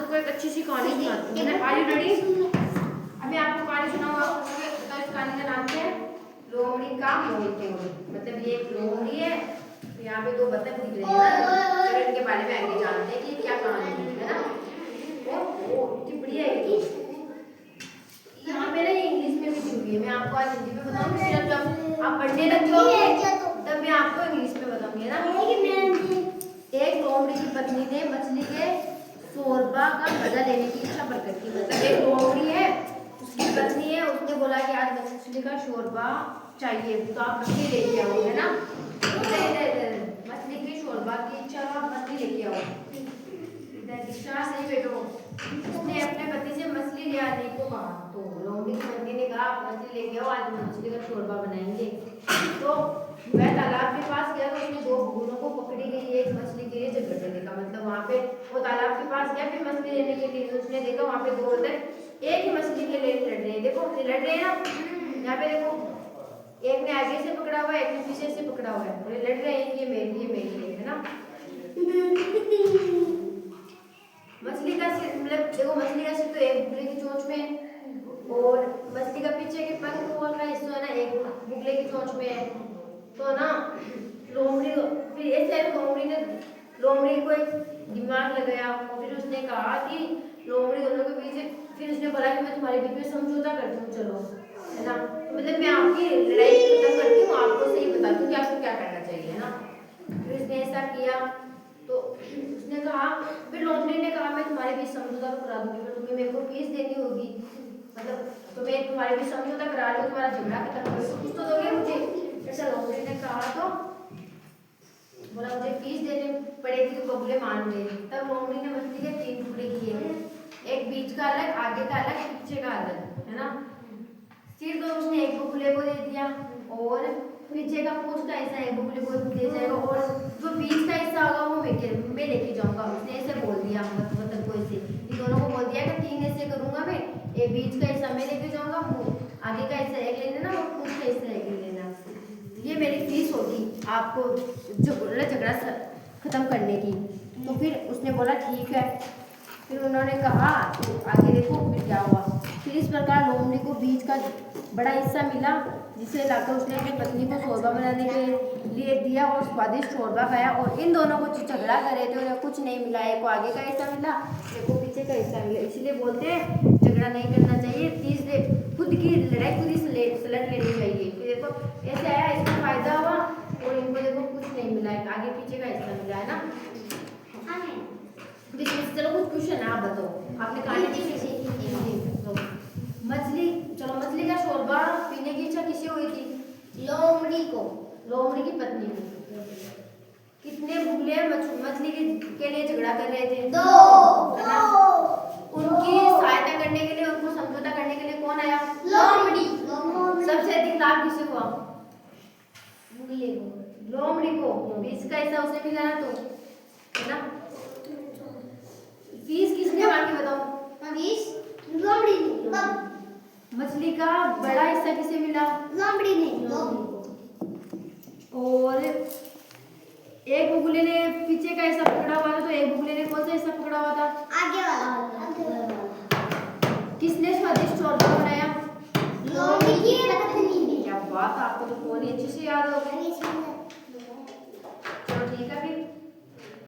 सबको एक अच्छी सी कहानी सुनाती हूँ। Are you ready? अभी आपको कहानी सुनाऊंगा। इस कहानी का नाम है लोमड़ी का मोल तोड़। मतलब ये एक लोमड़ी है, यहाँ पे दो बतख दिख रहे हैं ना, चलो इनके बारे में आगे जानते हैं कि क्या कहानी है ना। ओ इतनी बढ़िया है ये। यहाँ पे ना ये इंग्लिश में भी दी हुई है, मैं आपको आज हिंदी में बताऊंगी, फिर जब आप पढ़ने लग जाओगे तब मैं आपको इंग्लिश में बताऊंगी ना। एक लोमड़ी की पत्नी ने मछली के शोरबा का मजा लेने की इच्छा प्रकट की। मतलब एक लोमड़ी है, उसकी पत्नी है, उसने बोला कि आज मछली का शोरबा चाहिए, तो आप मछली लेके आओ, है ना। मछली की शोरबा की इच्छा आप मछली लेके आओ। दीक्षा से बैठो। उसने अपने पति से मछली ले आने को कहा, तो लोमड़ी की पत्नी ने कहा आप मछली लेके आओ, आज मछली का शोरबा बनाएंगे। तो वह तालाब के पास गया, तो उसने दो बगुलों को पकड़ी गई एक मछली के लिए झगड़ने देखा। मतलब वहाँ पे वो तालाब के पास गया फिर मछली लेने के लिए, तो उसने देखा वहाँ पे दो बतख एक ही मछली के लिए लड़ रहे हैं। देखो लड़ रहे हैं ना, यहाँ पे देखो एक ने आगे से पकड़ा हुआ है, एक ने पीछे से पकड़ा हुआ है, और ये लड़ रहे हैं ये मेरी है ना। मछली का सिर, मतलब देखो मछली का सिर तो एक बुगले की चोंच में, और मछली का पीछे के पंख का हिस्सा है ना एक बुगले की चोंच में है। तो ना लोमड़ी फिर ऐसे लोमड़ी को एक दिमाग लगाया, फिर उसने कहा कि लोमड़ी दोनों के बीच, फिर उसने बोला कि मैं तुम्हारे बीच में समझौता करती हूँ, चलो, है ना। मतलब मैं आपकी लड़ाई खत्म करती हूँ, आपको सही बताती हूँ कि आपको क्या करना चाहिए, है ना। फिर उसने ऐसा किया, तो उसने कहा, फिर लोमड़ी ने कहा मैं तुम्हारे बीच समझौता करा दूंगी, पर तुम्हें मेरे को फीस देनी होगी। मतलब तुम्हें तुम्हारे बीच समझौता करा लूँ, तुम्हारा झगड़ा खत्म कर दूँ, कुछ तो दोगे मुझे। ऐसा लोमड़ी ने कहा, तो बोला मुझे फीस देनी पड़ेगी तो बगुले मान गए। तब लोमड़ी ने मछली के 3 टुकड़े किए, एक बीच का अलग, आगे का अलग, पीछे का अलग, है ना। सिर तो उसने एक बगुले को दे दिया, और पीछे का पूंछ का हिस्सा एक बगुले को दे जाएगा, और जो बीच का हिस्सा होगा वो मैं लेके जाऊंगा। उसने ऐसे बोल दिया, मतलब को ऐसे इन दोनों को बोल दिया कि 3 ऐसे करूंगा मैं, एक बीच का हिस्सा मैं लेके जाऊंगा, आगे का हिस्सा एक ले लेना, और पूंछ का हिस्सा एक ले लेना। ये मेरी फीस होगी आपको झगड़ा खत्म करने की। तो फिर उसने बोला ठीक है। फिर उन्होंने कहा, तो आगे देखो फिर क्या हुआ। फिर इस प्रकार लोमड़ी को बीच का बड़ा हिस्सा मिला, जिसे लाकर उसने अपनी पत्नी को शोरबा बनाने के लिए दिया, और स्वादिष्ट शोरबा खाया। और इन दोनों को झगड़ा कर रहे थे, उन्हें कुछ नहीं मिला, एक को आगे का हिस्सा मिला, एक को पीछे का हिस्सा मिला। इसलिए बोलते हैं झगड़ा नहीं करना चाहिए, तीसरे खुद की लड़ाई खुद ही सलट लेनी चाहिए। फिर देखो ऐसे आया, इसको फायदा हुआ, और इनको देखो कुछ नहीं मिला, एक आगे पीछे का हिस्सा मिला, है ना। चलो कुछ क्वेश्चन आप बताओ, आपने कहानी तो मछली, चलो मछली का शोरबा पीने की इच्छा किसे हुई थी? लोमड़ी को, लोमड़ी की पत्नी को। कितने बुगले मछली के लिए झगड़ा कर रहे थे? 2, है ना। उनकी सहायता करने के लिए, उनको समझौता करने के लिए कौन आया? लोमड़ी। सबसे अधिक लाभ किसे हुआ? बुगले को, लोमड़ी को। बीच का हिस्सा उसे मिला ना, तो है ना। फीस किसने मांगी बताओ? फीस लोमड़ी ने। मछली का बड़ा हिस्सा किसे मिला? लोमड़ी ने। और एक बगुले ने पीछे का हिस्सा पकड़ा हुआ